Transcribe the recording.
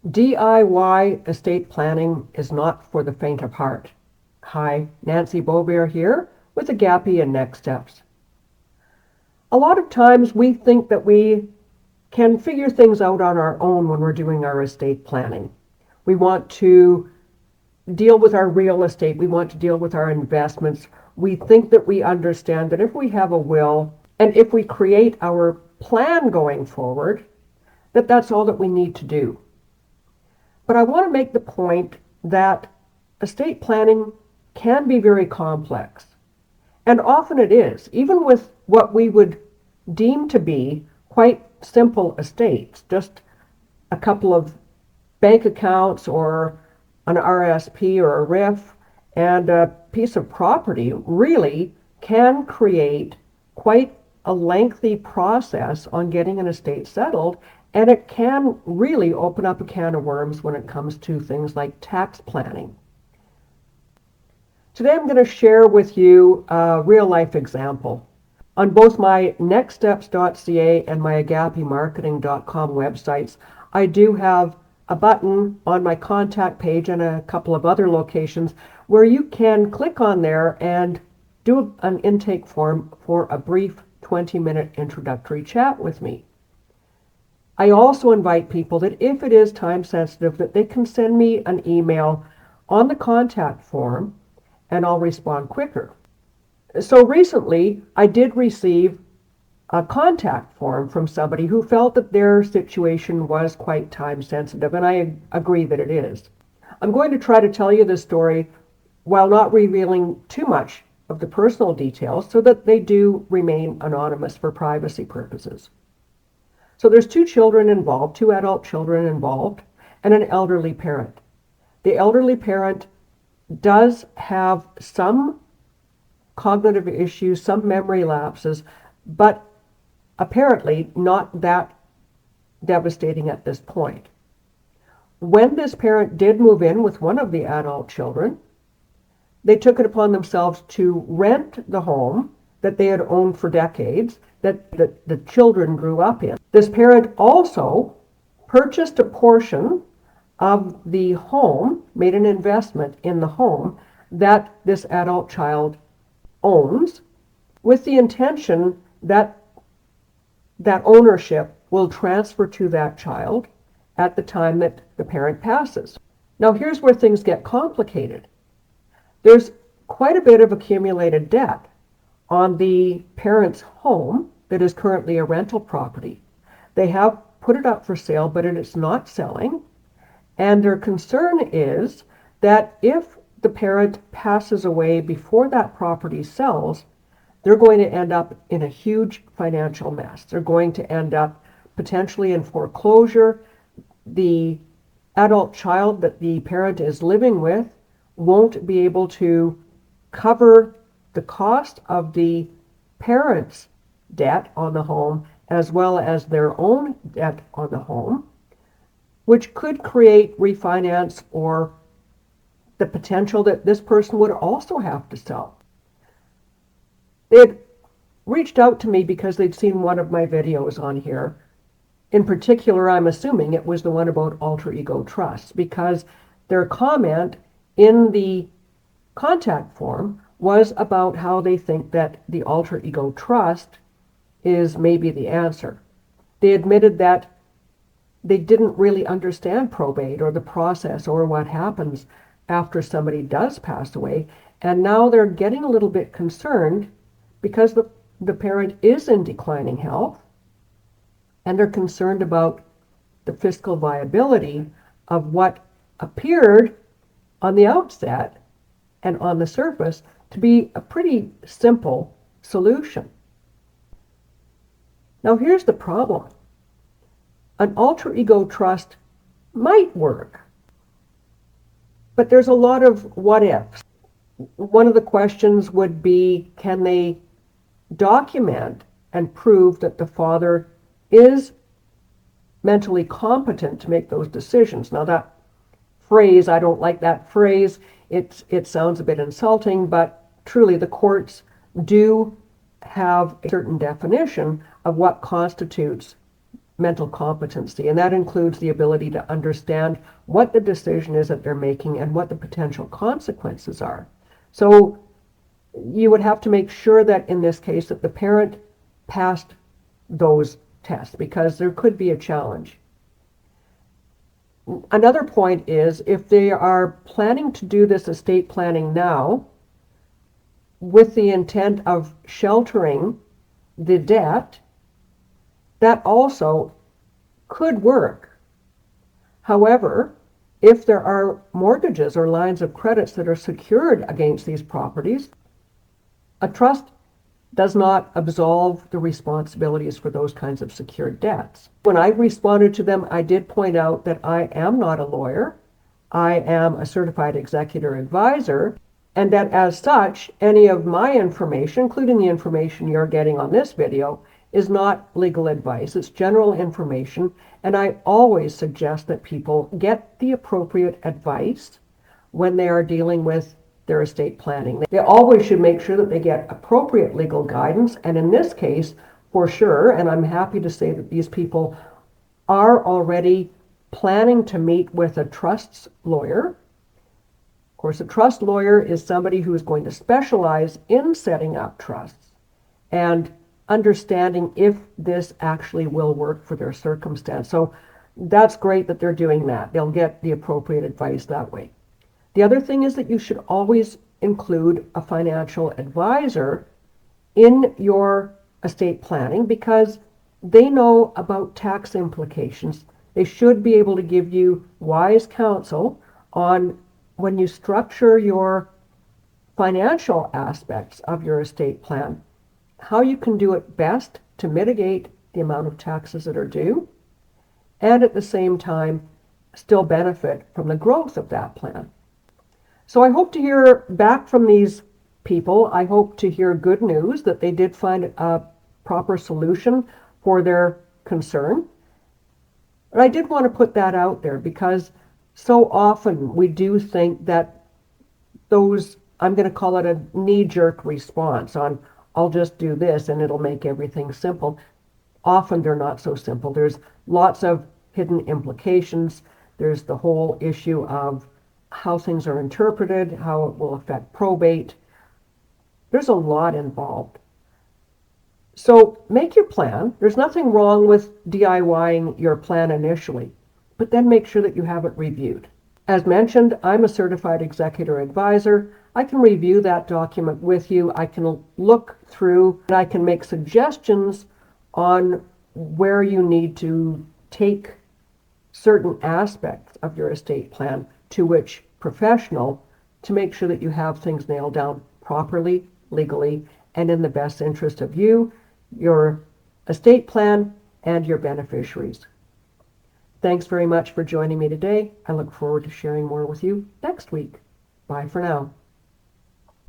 DIY estate planning is not for the faint of heart. Hi, Nancy Boisvert here with Agape and NEXsteps. A lot of times we think that we can figure things out on our own when we're doing our estate planning. We want to deal with our real estate. We want to deal with our investments. We think that we understand that if we have a will and if we create our plan going forward, that that's all that we need to do. But I want to make the point that estate planning can be very complex. And often it is, even with what we would deem to be quite simple estates, just a couple of bank accounts or an RSP or a RIF and a piece of property really can create quite a lengthy process on getting an estate settled. And it can really open up a can of worms when it comes to things like tax planning. Today I'm going to share with you a real life example. On both my NEXsteps.ca and my agapemarketing.com websites, I do have a button on my contact page and a couple of other locations where you can click on there and do an intake form for a brief 20-minute introductory chat with me. I also invite people that if it is time sensitive, that they can send me an email on the contact form and I'll respond quicker. So recently I did receive a contact form from somebody who felt that their situation was quite time sensitive, and I agree that it is. I'm going to try to tell you this story while not revealing too much of the personal details so that they do remain anonymous for privacy purposes. So there's two children involved, two adult children involved, and an elderly parent. The elderly parent does have some cognitive issues, some memory lapses, but apparently not that devastating at this point. When this parent did move in with one of the adult children, they took it upon themselves to rent the home that they had owned for decades, that the children grew up in. This parent also purchased a portion of the home, made an investment in the home that this adult child owns, with the intention that that ownership will transfer to that child at the time that the parent passes. Now here's where things get complicated. There's quite a bit of accumulated debt on the parent's home that is currently a rental property. They have put it up for sale, but it is not selling. And their concern is that if the parent passes away before that property sells, they're going to end up in a huge financial mess. They're going to end up potentially in foreclosure. The adult child that the parent is living with won't be able to cover the cost of the parent's debt on the home as well as their own debt on the home, which could create refinance or the potential that this person would also have to sell. They had reached out to me because they'd seen one of my videos on here. In particular, I'm assuming it was the one about alter ego trusts, because their comment in the contact form was about how they think that the alter ego trust is maybe the answer. They admitted that they didn't really understand probate or the process or what happens after somebody does pass away, and now they're getting a little bit concerned because the parent is in declining health, and they're concerned about the fiscal viability of what appeared on the outset and on the surface to be a pretty simple solution. Now here's the problem. An alter ego trust might work, but there's a lot of what ifs. One of the questions would be, can they document and prove that the father is mentally competent to make those decisions? Now that phrase, I don't like that phrase. It sounds a bit insulting, but truly the courts do have a certain definition of what constitutes mental competency, and that includes the ability to understand what the decision is that they're making and what the potential consequences are. So you would have to make sure that in this case that the parent passed those tests, because there could be a challenge. Another point is, if they are planning to do this estate planning now with the intent of sheltering the debt, that also could work. However, if there are mortgages or lines of credits that are secured against these properties, a trust does not absolve the responsibilities for those kinds of secured debts. When I responded to them, I did point out that I am not a lawyer. I am a certified executor advisor, and that as such, any of my information, including the information you're getting on this video, is not legal advice. It's general information, and I always suggest that people get the appropriate advice when they are dealing with their estate planning. They always should make sure that they get appropriate legal guidance, and in this case, for sure, and I'm happy to say that these people are already planning to meet with a trusts lawyer. Of course, a trust lawyer is somebody who is going to specialize in setting up trusts and understanding if this actually will work for their circumstance. So that's great that they're doing that. They'll get the appropriate advice that way. The other thing is that you should always include a financial advisor in your estate planning, because they know about tax implications. They should be able to give you wise counsel on when you structure your financial aspects of your estate plan, how you can do it best to mitigate the amount of taxes that are due, and at the same time still benefit from the growth of that plan. So I hope to hear back from these people. I hope to hear good news that they did find a proper solution for their concern. And I did want to put that out there, because so often we do think that those, I'm going to call it a knee-jerk response on, I'll just do this and it'll make everything simple. Often they're not so simple. There's lots of hidden implications. There's the whole issue of how things are interpreted, how it will affect probate. There's a lot involved. So make your plan. There's nothing wrong with DIYing your plan initially, but then make sure that you have it reviewed. As mentioned, I'm a certified executor advisor. I can review that document with you. I can look through and I can make suggestions on where you need to take certain aspects of your estate plan to which professional, to make sure that you have things nailed down properly, legally, and in the best interest of you, your estate plan, and your beneficiaries. Thanks very much for joining me today. I look forward to sharing more with you next week. Bye for now.